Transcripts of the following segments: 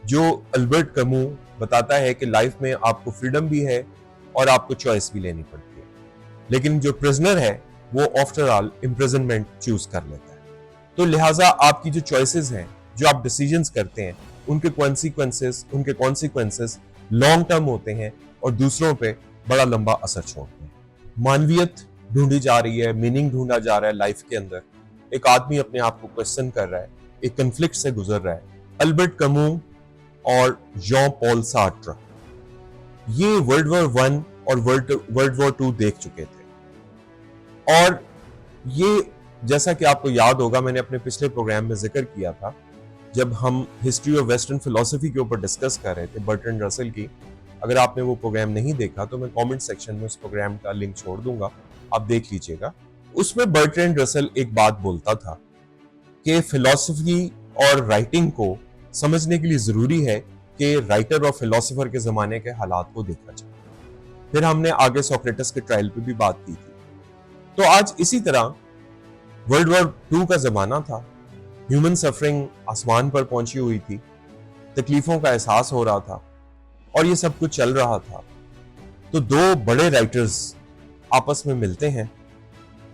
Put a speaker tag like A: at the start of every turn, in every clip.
A: जो अल्बर्ट कमू बताता है कि लाइफ में आपको फ्रीडम भी है और आपको चॉइस भी लेनी पड़ती है, लेकिन जो प्रिजनर है वो आफ्टर ऑल इम्प्रिजनमेंट चूज कर लेता है। तो लिहाजा आपकी जो चॉइसेस हैं, जो आप डिसीजंस करते हैं, उनके कॉन्सिक्वेंसेस लॉन्ग टर्म होते हैं और दूसरों पे बड़ा लंबा असर छोड़ते हैं। मानवियत ढूंढी जा रही है, मीनिंग ढूंढा जा रहा है लाइफ के अंदर। एक आदमी अपने आप को क्वेश्चन कर रहा है, एक कंफ्लिक्ट से गुजर रहा है। अल्बर्ट कमू और जॉन पॉल सार्ट्र ये वर्ल्ड वॉर 1 और वर्ल्ड वॉर 2 देख चुके थे, और ये जैसा कि आपको याद होगा, मैंने अपने पिछले प्रोग्राम में जिक्र किया था जब हम हिस्ट्री ऑफ वेस्टर्न फिलोसफी के ऊपर डिस्कस कर रहे थे बर्ट्रैंड रसल की। अगर आपने वो प्रोग्राम नहीं देखा तो मैं कमेंट सेक्शन में उस प्रोग्राम का लिंक छोड़ दूंगा, आप देख लीजिएगा। उसमें बर्ट्रैंड रसल एक बात बोलता था कि फिलोसफी और राइटिंग को समझने के लिए जरूरी है कि राइटर और फिलोसोफर के जमाने के हालात को देखा जाए। फिर हमने आगे सोक्रेटिस के ट्रायल पे भी बात की थी। तो आज इसी तरह वर्ल्ड वॉर 2 का जमाना था, ह्यूमन सफरिंग आसमान पर पहुंची हुई थी, तकलीफों का एहसास हो रहा था और ये सब कुछ चल रहा था। तो दो बड़े राइटर्स आपस में मिलते हैं,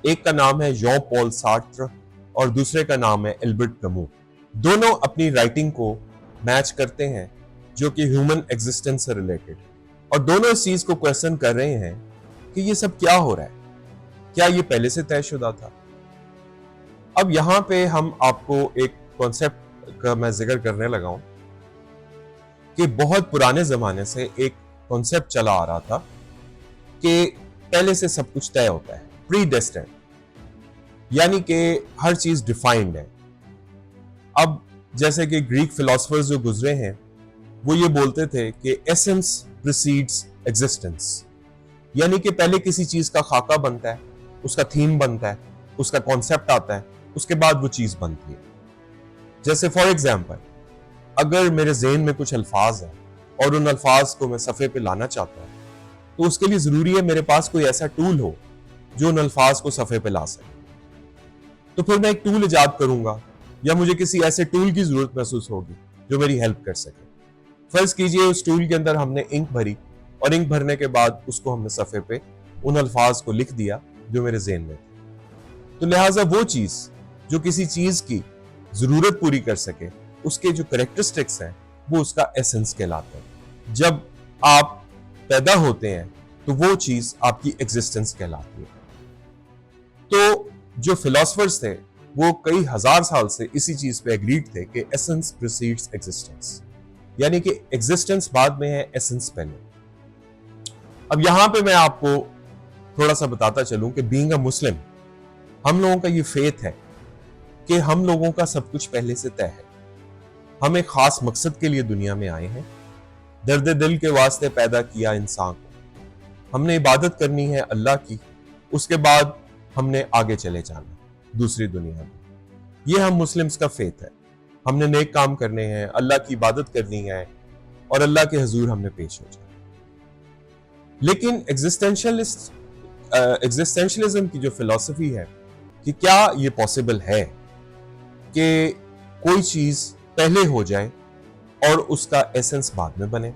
A: एक का नाम है जॉन पॉल सार्ट्र और दूसरे का नाम है एल्बर्ट कमू। दोनों अपनी राइटिंग को मैच करते हैं जो कि ह्यूमन एग्जिस्टेंस से रिलेटेड, और दोनों इस चीज को क्वेश्चन कर रहे हैं कि ये सब क्या हो रहा है, क्या ये पहले से तयशुदा था। अब यहां पे हम आपको एक कॉन्सेप्ट का मैं जिक्र करने लगा हूं कि बहुत पुराने जमाने से एक कॉन्सेप्ट चला आ रहा था कि पहले से सब कुछ तय होता है, प्री डेस्टिन्ड, यानी कि हर चीज डिफाइंड है। अब जैसे कि ग्रीक फिलोसफर्स जो गुजरे हैं वो ये बोलते थे कि एसेंस प्रीसीड्स एग्जिस्टेंस, यानी कि पहले किसी चीज का खाका बनता है, उसका थीम बनता है, उसका कॉन्सेप्ट आता है, उसके बाद वो चीज बनती है। जैसे फॉर एग्जाम्पल, अगर मेरे ज़हन में कुछ अल्फाज हैं और उन अल्फाज को मैं सफ़े पे लाना चाहता हूँ, तो उसके लिए ज़रूरी है मेरे पास कोई ऐसा टूल हो जो उन अल्फाज को सफ़े पे ला सके। तो फिर मैं एक टूल इजाद करूंगा या मुझे किसी ऐसे टूल की ज़रूरत महसूस होगी जो मेरी हेल्प कर सके। फर्ज कीजिए उस टूल के अंदर हमने इंक भरी और इंक भरने के बाद उसको हमने सफ़े पे उन अल्फाज को लिख दिया जो मेरे ज़हन में थे। तो लिहाजा वो चीज़ जो किसी चीज़ की ज़रूरत पूरी कर सके, उसके जो कैरेक्टरिस्टिक्स हैं वो उसका एसेंस कहलाते हैं। जब आप पैदा होते हैं तो वो चीज आपकी एग्जिस्टेंस कहलाती है। तो जो फिलोसफर्स थे वो कई हजार साल से इसी चीज पे एग्रीड थे कि एसेंस प्रीसीड्स एग्जिस्टेंस, यानी कि एग्जिस्टेंस बाद में है, एसेंस पहले। अब यहां पे मैं आपको थोड़ा सा बताता चलूं कि बीइंग अ मुस्लिम, हम लोगों का ये फेथ है कि हम लोगों का सब कुछ पहले से तय है। हम एक खास मकसद के लिए दुनिया में आए हैं, दर्द दिल के वास्ते पैदा किया इंसान को। हमने इबादत करनी है अल्लाह की, उसके बाद हमने आगे चले जाना दूसरी दुनिया में। यह हम मुस्लिम्स का फेथ है। हमने नेक काम करने हैं, अल्लाह की इबादत करनी है और अल्लाह के हजूर हमने पेश हो जाना। लेकिन एग्जिस्टेंशलिज्म की जो फिलॉसफी है कि क्या ये पॉसिबल है कि कोई चीज पहले हो जाए और उसका एसेंस बाद में बने।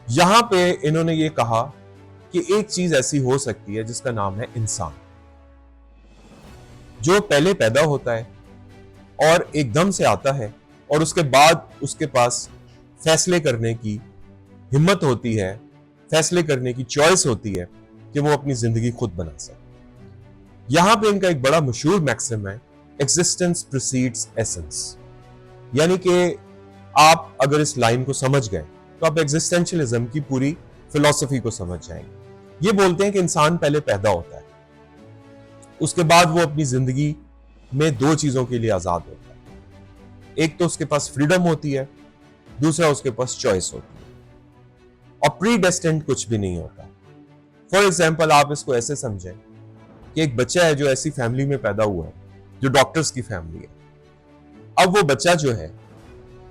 A: यहां पे इन्होंने ये कहा कि एक चीज ऐसी हो सकती है जिसका नाम है इंसान, जो पहले पैदा होता है और एकदम से आता है और उसके बाद उसके पास फैसले करने की हिम्मत होती है, फैसले करने की चॉइस होती है कि वो अपनी जिंदगी खुद बना सके। यहां पे इनका एक बड़ा मशहूर मैक्सिम है, एग्जिस्टेंस प्रीसीड्स एसेंस, यानी कि आप अगर इस लाइन को समझ गए तो आप एग्जिस्टेंशियलिज्म की पूरी फिलॉसफी को समझ जाएंगे। ये बोलते हैं कि इंसान पहले पैदा होता है, उसके बाद वो अपनी जिंदगी में दो चीजों के लिए आजाद होता है। एक तो उसके पास फ्रीडम होती है, दूसरा उसके पास चॉइस होती है, और प्री डेस्टिन्ड कुछ भी नहीं होता। फॉर एग्जाम्पल, आप इसको ऐसे समझें कि एक बच्चा है जो ऐसी फैमिली में पैदा हुआ है जो डॉक्टर्स की फैमिली है। अब वो बच्चा जो है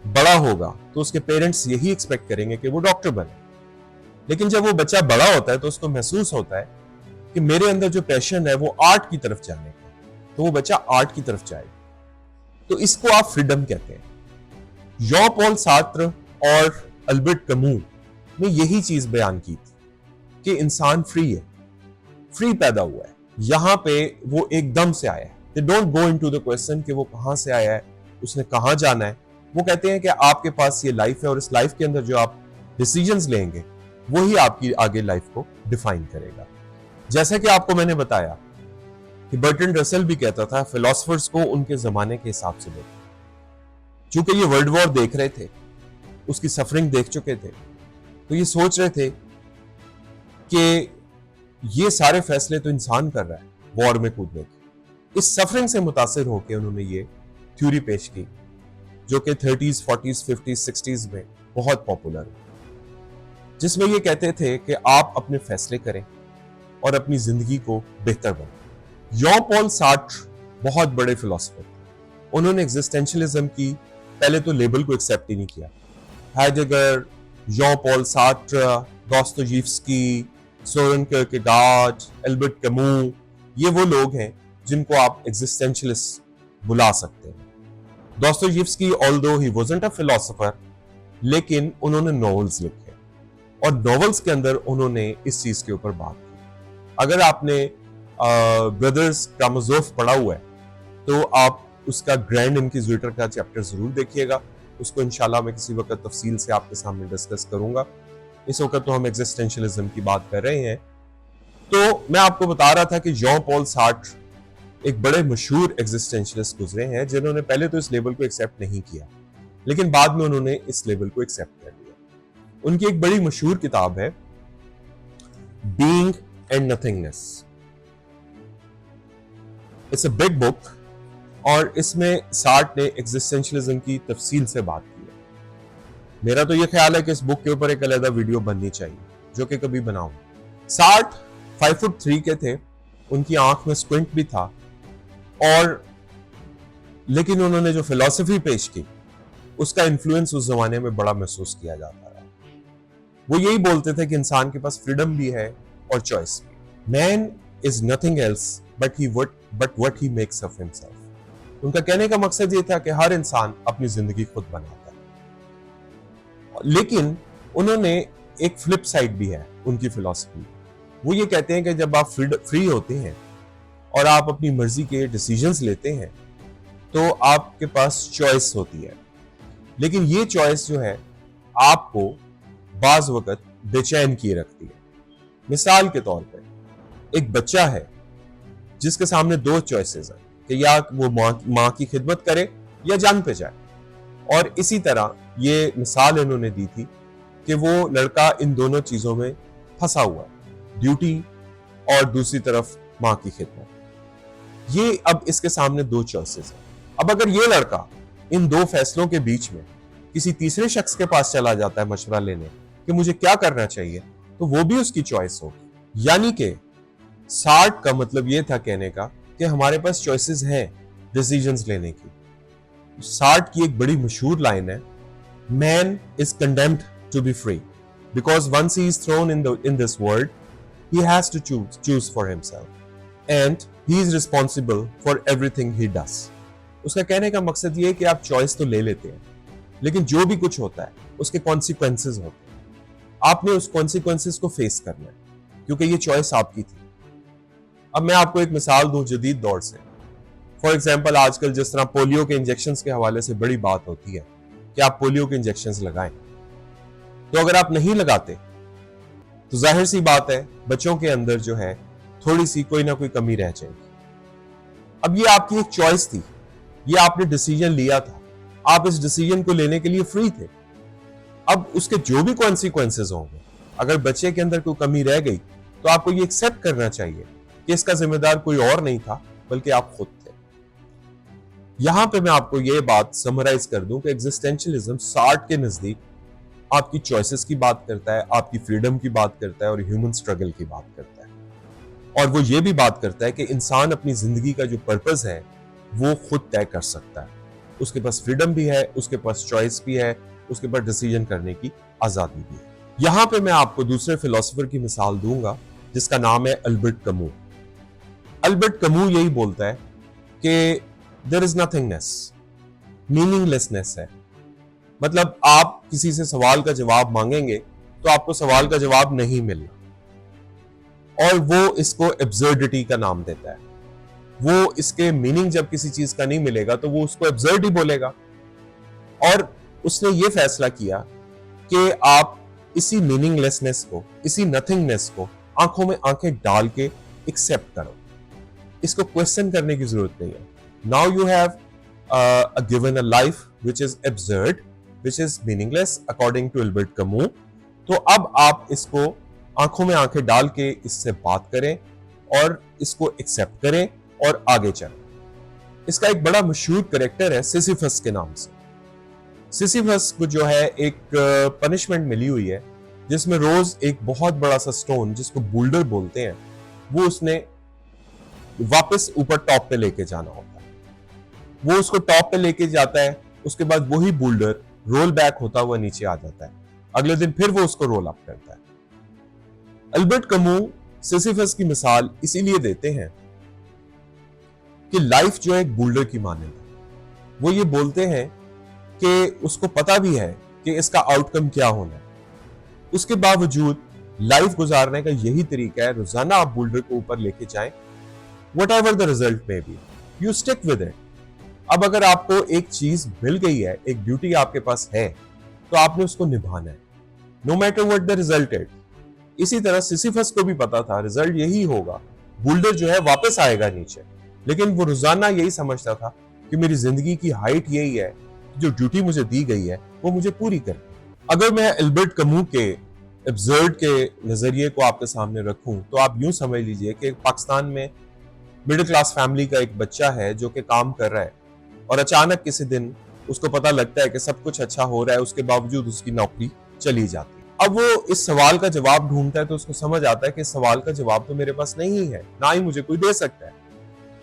A: बड़ा होगा तो उसके पेरेंट्स यही एक्सपेक्ट करेंगे कि वो डॉक्टर बने, लेकिन जब वो बच्चा बड़ा होता है तो उसको महसूस होता है कि मेरे अंदर जो पैशन है वो आर्ट की तरफ जाने का, तो वो बच्चा आर्ट की तरफ जाएगा। तो इसको आप फ्रीडम कहते हैं। जॉन पॉल सार्त्र और अल्बर्ट कमू ने यही चीज बयान की थी कि इंसान फ्री है, फ्री पैदा हुआ है। यहां पे वो एकदम से आया है। They don't go into the question कि वो कहां से आया है, उसने कहां जाना है। वो कहते हैं कि आपके पास ये लाइफ है और इस लाइफ के अंदर जो आप डिसीजंस लेंगे वही आपकी आगे लाइफ को डिफाइन करेगा। जैसा कि आपको मैंने बताया कि बर्ट्रैंड रसेल भी कहता था फिलोसफर्स को उनके जमाने के हिसाब से देखो। चूंकि ये वर्ल्ड वॉर देख रहे थे, उसकी सफरिंग देख चुके थे, तो ये सोच रहे थे कि ये सारे फैसले तो इंसान कर रहा है वॉर में कूदने के। इस सफरिंग से मुतासिर होकर उन्होंने ये थ्योरी पेश की जो कि 30s, 40s, 50s, 60s में बहुत पॉपुलर है, जिसमें ये कहते थे कि आप अपने फैसले करें और अपनी जिंदगी को बेहतर बनाएं। जॉन पॉल सार्ट्र बहुत बड़े फिलोसफर थे। उन्होंने एग्जिस्टेंशियलिज्म की पहले तो लेबल को एक्सेप्ट ही नहीं किया। Heidegger, John Paul Sartre, Dostoevsky, Soren Kierkegaard, Albert Camus, ये वो लोग हैं जिनको आप एग्जिस्टेंशियलिस्ट बुला सकते हैं। Dostoevsky, although he wasn't a philosopher, लेकिन उन्होंने नॉवेल्स लिखे और नॉवेल्स के अंदर उन्होंने इस चीज के ऊपर बात की। अगर आपने ब्रदर्स कारामाज़ोव पढ़ा हुआ है तो आप उसका ग्रैंड इंक्विजिटर का चैप्टर जरूर देखिएगा। उसको इंशाल्लाह मैं किसी वक्त तफसील से आपके सामने डिस्कस करूंगा। इस वक्त तो हम एग्जिस्टेंशियलिज्म की बात कर रहे हैं। तो मैं आपको बता रहा था कि जॉन पॉल सार्ट्र एक बड़े मशहूर एग्जिस्टेंशियलिस्ट गुजरे हैं जिन्होंने पहले तो इस लेबल को एक्सेप्ट नहीं किया, लेकिन बाद में उन्होंने इस लेबल को एक्सेप्ट कर लिया। उनकी एक बड़ी मशहूर किताब है being and nothingness. It's a big book और इसमें सार्ट्र ने एग्जिस्टेंशियलिज्म की तफसील से बात की है। मेरा तो यह ख्याल है कि इस बुक के ऊपर एक अलग वीडियो बननी चाहिए, जो कि कभी बनाऊं। सार्ट्र 5'3" के थे, उनकी आंख में स्क्विंट भी था, और लेकिन उन्होंने जो फिलॉसफी पेश की उसका इन्फ्लुएंस उस जमाने में बड़ा महसूस किया जाता रहा। वो यही बोलते थे कि इंसान के पास फ्रीडम भी है और चॉइस भी। Man is nothing else but what he makes of himself. उनका कहने का मकसद ये था कि हर इंसान अपनी जिंदगी खुद बनाता है। लेकिन उन्होंने एक फ्लिप साइड भी है उनकी फिलॉसफी। वो ये कहते हैं कि जब आप फ्री होते हैं और आप अपनी मर्जी के डिसीजंस लेते हैं तो आपके पास चॉइस होती है, लेकिन ये चॉइस जो है आपको बाज वक्त बेचैन किए रखती है। मिसाल के तौर पे एक बच्चा है जिसके सामने दो चॉइसेस हैं कि या वो माँ की खिदमत करे या जंग पे जाए, और इसी तरह ये मिसाल इन्होंने दी थी कि वो लड़का इन दोनों चीजों में फंसा हुआ है, ड्यूटी और दूसरी तरफ माँ की खिदमत। ये अब इसके सामने दो चॉइसेस हैं। अब अगर ये लड़का इन दो फैसलों के बीच में किसी तीसरे शख्स के पास चला जाता है मशवरा लेने कि मुझे क्या करना चाहिए, तो वो भी उसकी चॉइस होगी। यानी कि सार्ट्र का मतलब ये था कहने का कि हमारे पास चॉइसेस हैं डिसीजंस लेने की। सार्ट्र की एक बड़ी मशहूर लाइन है, man is condemned to be free because once he is thrown in this world he has to choose for himself and he is responsible for everything he does. उसका कहने का मकसद ये है कि आप चॉइस तो ले लेते हैं, लेकिन जो भी कुछ होता है उसके कॉन्सिक्वेंसेस होते हैं। आपने उस कॉन्सिक्वेंसेस को फेस करना है, क्योंकि ये चॉइस आपकी थी। अब मैं आपको एक मिसाल दूं जदीद दौर से। फॉर एग्जाम्पल, आजकल जिस तरह पोलियो के इंजेक्शंस के हवाले से बड़ी बात होती है कि आप पोलियो के इंजेक्शंस लगाएं, तो अगर आप नहीं लगाते तो जाहिर सी बात है बच्चों के अंदर जो है थोड़ी सी कोई ना कोई कमी रह जाएगी। अब ये आपकी एक चॉइस थी, ये आपने डिसीजन लिया था, आप इस डिसीजन को लेने के लिए फ्री थे। अब उसके जो भी कॉन्सिक्वेंसेस होंगे, अगर बच्चे के अंदर कोई कमी रह गई तो आपको ये एक्सेप्ट करना चाहिए कि इसका जिम्मेदार कोई और नहीं था बल्कि आप खुद थे। यहां पे मैं आपको ये बात समराइज कर दूं कि एग्जिस्टेंशियलिज्म सार्ट्र के नजदीक आपकी चॉइसेस की बात करता है, आपकी फ्रीडम की बात करता है और ह्यूमन स्ट्रगल की बात करता है। और वो ये भी बात करता है कि इंसान अपनी जिंदगी का जो पर्पस है वो खुद तय कर सकता है। उसके पास फ्रीडम भी है, उसके पास चॉइस भी है, उसके पास डिसीजन करने की आजादी भी है। यहां पे मैं आपको दूसरे फिलोसोफर की मिसाल दूंगा जिसका नाम है अल्बर्ट कमू। अल्बर्ट कमू यही बोलता है कि देयर इज नथिंगनेस, मीनिंगलेसनेस है। मतलब आप किसी से सवाल का जवाब मांगेंगे तो आपको सवाल का जवाब नहीं मिलना, और वो इसको एब्सर्डिटी का नाम देता है। वो इसके मीनिंग जब किसी चीज का नहीं मिलेगा तो वो उसको एब्सर्ड ही बोलेगा। और उसने ये फैसला किया कि आप इसी मीनिंगलेसनेस को, इसी नथिंगनेस को आंखों में आंखें डाल के एक्सेप्ट करो। इसको क्वेश्चन करने की जरूरत नहीं है। Now you have given a life which is absurd, which is meaningless according to Albert Camus. तो अब आप इसको आंखों में आंखें डाल के इससे बात करें और इसको एक्सेप्ट करें और आगे चलें। इसका एक बड़ा मशहूर कैरेक्टर है सिसिफस के नाम से। सिसिफस को जो है एक पनिशमेंट मिली हुई है, जिसमें रोज एक बहुत बड़ा सा स्टोन, जिसको बोल्डर बोलते हैं, वो उसने वापस ऊपर टॉप पे लेके जाना होता है। वो उसको टॉप पे लेके जाता है, उसके बाद वही बोल्डर रोल बैक होता हुआ नीचे आ जाता है। अगले दिन फिर वो उसको रोल अप करता है। एल्बर्ट कैमू सिसिफस की मिसाल इसीलिए देते हैं कि लाइफ जो है एक बोल्डर की मानंद है। वो ये बोलते हैं कि उसको पता भी है कि इसका आउटकम क्या होना है, उसके बावजूद लाइफ गुजारने का यही तरीका है, रोजाना आप बोल्डर को ऊपर लेके जाएं, whatever the result may be, you stick with it. अब अगर आपको एक चीज मिल गई है, एक ड्यूटी आपके पास है, तो आपने उसको निभाना है, no matter what the result is. इसी तरह सिसिफस को भी पता था रिजल्ट यही होगा, बोल्डर जो है वापस आएगा नीचे, लेकिन वो रोजाना यही समझता था कि मेरी जिंदगी की हाइट यही है, जो ड्यूटी मुझे दी गई है वो मुझे पूरी करनी। अगर मैं एल्बर्ट कैमू के एब्सर्ड के नजरिए को आपके सामने रखूं तो आप यूं समझ लीजिए कि पाकिस्तान में मिडिल क्लास फैमिली का एक बच्चा है जो कि काम कर रहा है, और अचानक किसी दिन उसको पता लगता है कि सब कुछ अच्छा हो रहा है, उसके बावजूद उसकी नौकरी चली जाती है। अब वो इस सवाल का जवाब ढूंढता है तो उसको समझ आता है कि इस सवाल का जवाब तो मेरे पास नहीं है, ना ही मुझे कोई दे सकता है।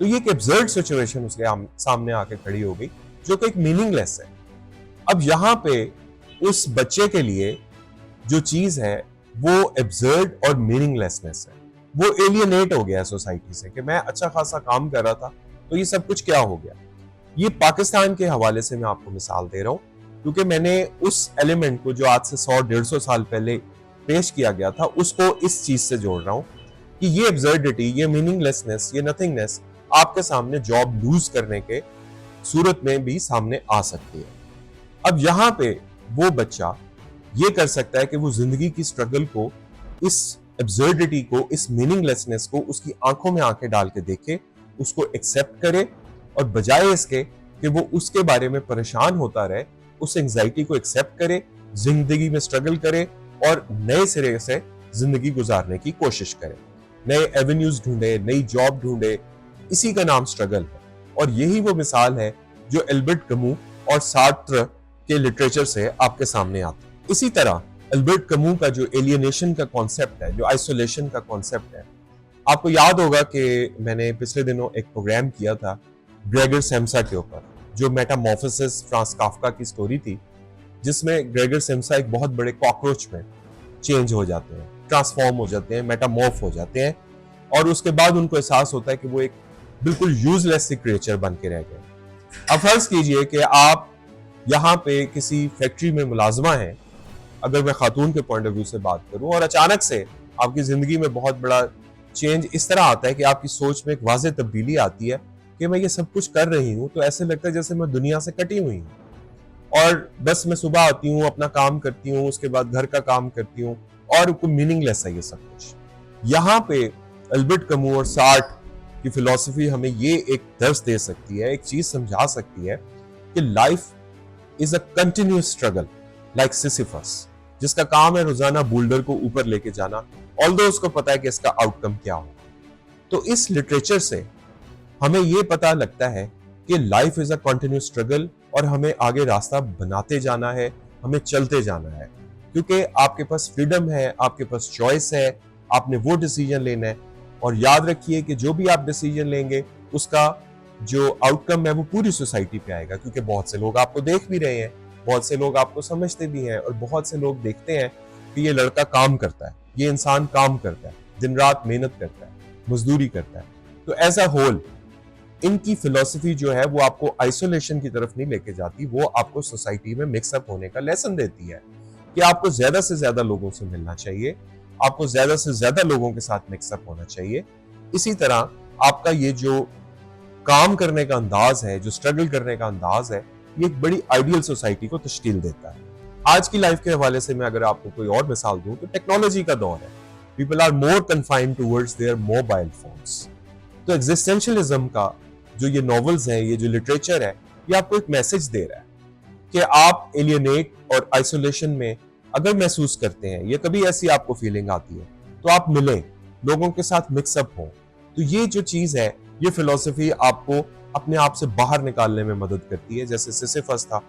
A: तो ये एक एब्सर्ड सिचुएशन उसके सामने आके खड़ी हो गई, जो कि एक मीनिंगलेस है। अब यहां पे उस बच्चे के लिए जो चीज है वो एब्सर्ड और मीनिंगलेसनेस है। वो एलियनेट हो गया है सोसाइटी से कि मैं अच्छा खासा काम कर रहा था तो ये सब कुछ क्या हो गया। ये पाकिस्तान के हवाले से मैं आपको मिसाल दे रहा हूं, क्योंकि मैंने उस एलिमेंट को जो आज से 100-150 साल पहले पेश किया गया था उसको इस चीज से जोड़ रहा हूं कि ये एब्सर्डिटी, ये मीनिंगलेसनेस, ये नथिंगनेस आपके सामने जॉब लूज करने के सूरत में भी सामने आ सकती है। अब यहां पे वो बच्चा ये कर सकता है कि वो जिंदगी की स्ट्रगल को, इस एब्सर्डिटी को, इस मीनिंगलेसनेस को उसकी आंखों में आंखें डाल के देखे, उसको एक्सेप्ट करे, और बजाय इसके कि वो उसके बारे में परेशान होता रहे, उस एंजाइटी को एक्सेप्ट करे, जिंदगी में स्ट्रगल करे और नए सिरे से जिंदगी गुजारने की कोशिश करे, नए एवेन्यूज ढूंढे, नई जॉब ढूंढे। इसी का नाम स्ट्रगल है, और यही वो मिसाल है जो एल्बर्ट कैमू और सार्त्र के लिटरेचर से आपके सामने आती है। इसी तरह एल्बर्ट कैमू का जो एलियनेशन का कॉन्सेप्ट है, जो आइसोलेशन का कॉन्सेप्ट है, आपको याद होगा कि मैंने पिछले दिनों एक प्रोग्राम किया था ग्रेगर सेम्सा के ऊपर, जो मेटामॉर्फोसिस फ्रांस काफ्का की स्टोरी थी, जिसमें ग्रेगर सेम्सा एक बहुत बड़े कॉकरोच में चेंज हो जाते हैं, ट्रांसफॉर्म हो जाते हैं, मेटामॉर्फ हो जाते हैं, और उसके बाद उनको एहसास होता है कि वो एक बिल्कुल यूजलेस सी क्रिएचर बन के रह गए। अब फर्ज कीजिए कि आप यहाँ पे किसी फैक्ट्री में मुलाजमा हैं, अगर मैं खातून के पॉइंट ऑफ व्यू से बात करूं, और अचानक से आपकी जिंदगी में बहुत बड़ा चेंज इस तरह आता है कि आपकी सोच में एक वाज़ेह तब्दीली आती है कि मैं ये सब कुछ कर रही हूं तो ऐसे लगता है जैसे मैं दुनिया से कटी हुई हूं, और बस मैं सुबह आती हूँ, अपना काम करती हूँ, उसके बाद घर का काम करती हूँ, और कोई मीनिंगलेस है ये सब कुछ। यहाँ पे एल्बर्ट कैमू और सार्ट की फिलॉसफी हमें ये एक दर्स दे सकती है, एक चीज समझा सकती है कि life is a continuous struggle like Sisyphus, जिसका काम है रोजाना बोल्डर को ऊपर लेके जाना, ऑल्दो उसको पता है कि इसका आउटकम क्या हो। तो इस लिटरेचर से हमें यह पता लगता है कि life is a continuous struggle, और हमें आगे रास्ता बनाते जाना है, हमें चलते जाना है, क्योंकि आपके पास फ्रीडम है, आपके पास चॉइस है, आपने वो डिसीजन लेना है। और याद रखिए कि जो भी आप डिसीजन लेंगे उसका जो आउटकम है वो पूरी सोसाइटी पे आएगा, क्योंकि बहुत से लोग आपको देख भी रहे हैं, बहुत से लोग आपको समझते भी हैं, और बहुत से लोग देखते हैं कि ये लड़का काम करता है, ये इंसान काम करता है, दिन रात मेहनत करता है, मजदूरी करता है। तो एज अ होल इनकी फिलॉसफी जो है वो आपको आइसोलेशन की तरफ नहीं लेके जाती, वो आपको सोसाइटी में मिक्सअप होने का लेसन देती है कि आपको ज्यादा से ज्यादा लोगों से मिलना चाहिए, आपको ज्यादा से ज्यादा लोगों के साथ मिक्सअप होना चाहिए। इसी तरह आपका ये जो काम करने का अंदाज है, जो स्ट्रगल करने का अंदाज है, ये एक बड़ी आइडियल सोसाइटी को तश्कील देता है। आज की लाइफ के हवाले से मैं अगर आपको कोई और मिसाल दूं तो टेक्नोलॉजी का दौर है, people are more confined towards their mobile phones. तो एग्जिस्टेंशियलिज्म का जो ये नॉवेल्स हैं, ये जो लिटरेचर है, ये आपको एक मैसेज दे रहा है कि आप एलियनेट और आइसोलेशन में अगर महसूस करते हैं, ये कभी ऐसी आपको फीलिंग आती है, तो आप मिलें, लोगों के साथ मिक्सअप हो। तो ये जो चीज है, ये फिलॉसफी आपको अपने आप से बाहर निकालने में मदद करती है। जैसे सिसिफस था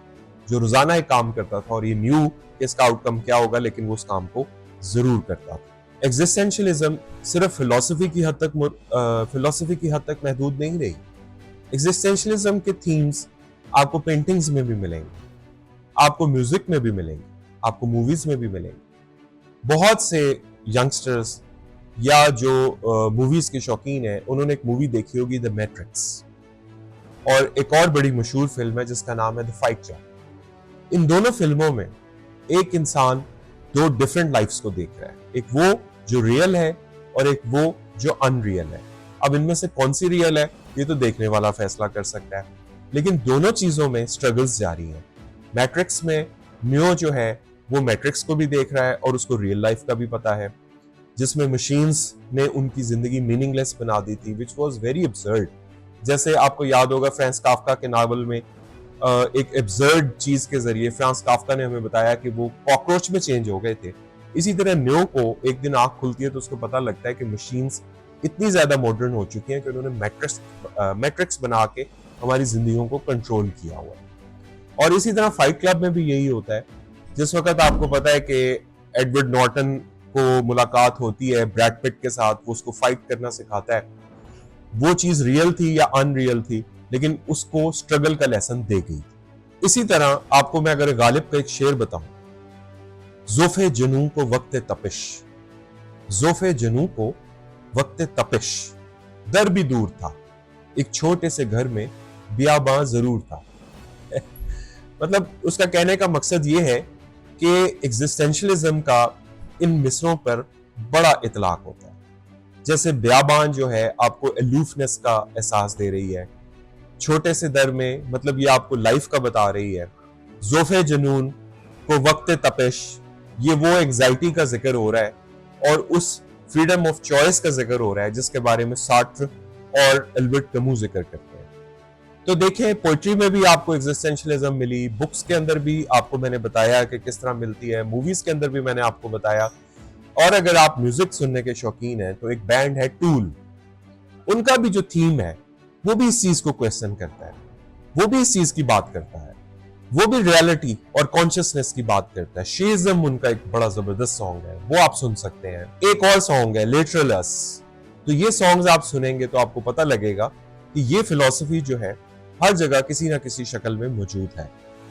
A: जो रोजाना एक काम करता था और ये न्यू कि इसका आउटकम क्या होगा, लेकिन वो उस काम को जरूर करता था। एग्जिस्टेंशियलिज्म सिर्फ फिलॉसफी की हद तक महदूद नहीं रही। एग्जिस्टेंशियलिज्म के थीम्स आपको पेंटिंग्स में भी मिलेंगे, आपको म्यूजिक में भी मिलेंगे, आपको मूवीज में भी मिलेंगे। बहुत से यंगस्टर्स या जो मूवीज के शौकीन हैं, उन्होंने एक मूवी देखी होगी द मैट्रिक्स, और एक और बड़ी मशहूर फिल्म है जिसका नाम है द फाइट क्लब। इन दोनों फिल्मों में एक इंसान दो डिफरेंट लाइफ्स को देख रहा है, एक वो जो रियल है और एक वो जो अनरियल है। अब इनमें से कौन सी रियल है, ये तो देखने वाला फैसला कर सकता है, लेकिन दोनों चीजों में स्ट्रगल्स जारी हैं। मैट्रिक्स में न्यो जो है वो मैट्रिक्स को भी देख रहा है और उसको रियल लाइफ का भी पता है, जिसमें मशीन्स ने उनकी जिंदगी मीनिंगलेस बना दी थी, विच वॉज वेरी एब्सर्ड। जैसे आपको याद होगा फ्रांस काफ्का के नावल में एक एब्सर्ड चीज के जरिए फ्रांस काफ्का ने हमें बताया कि वो कॉकरोच में चेंज हो गए थे। इसी तरह न्यो को एक दिन आंख खुलती है तो उसको पता लगता है कि मशीन्स इतनी ज्यादा मॉडर्न हो चुकी हैं कि उन्होंने मैट्रिक्स बना के हमारी जिंदगियों को कंट्रोल किया हुआ है। और इसी तरह फाइट क्लब में भी यही होता है। जिस वक्त आपको पता है कि एडवर्ड नॉर्टन को मुलाकात होती है ब्रैड पिट के साथ, वो उसको फाइट करना सिखाता है, वो चीज रियल थी या अनरियल थी, लेकिन उसको स्ट्रगल का लेसन दे गई। इसी तरह आपको मैं अगर गालिब का एक शेर बताऊं, ज़ोफ़े जनू को वक्त तपिश, ज़ोफ़े जनू को वक्त तपिश, दर भी दूर था, एक छोटे से घर में बियाबां जरूर था। मतलब उसका कहने का मकसद ये है कि एग्जिस्टेंशियलिज्म का इन मिसरों पर बड़ा इतलाक होता है। जैसे बियाबान जो है आपको अलूफनेस का एहसास दे रही है, छोटे से दर में मतलब ये आपको लाइफ का बता रही है। ज़ोफ़े जुनून को वक्त तपिश, ये वो एंजाइटी का जिक्र हो रहा है और उस फ्रीडम ऑफ चॉइस का जिक्र हो रहा है जिसके बारे में सार्त्र और एल्बर्ट कैमू जिक्र करते हैं। तो देखें, पोइट्री में भी आपको एग्जिस्टेंशियलिज्म मिली, बुक्स के अंदर भी आपको मैंने बताया कि किस तरह मिलती है, मूवीज के अंदर भी मैंने आपको बताया। और अगर आप म्यूजिक सुनने के शौकीन हैं तो एक बैंड है टूल, उनका भी जो थीम है वो भी इस चीज को क्वेश्चन करता है, वो भी इस चीज की बात करता है, वो भी रियलिटी और कॉन्शियसनेस की बात करता है। शेइज्म उनका एक बड़ा जबरदस्त सॉन्ग है, वो आप सुन सकते हैं। एक और सॉन्ग है लिटरल अस, तो ये सॉन्ग्स आप सुनेंगे तो आपको पता लगेगा कि ये फिलॉसफी जो है हर जगह किसी ना किसी शक्ल में मौजूद है।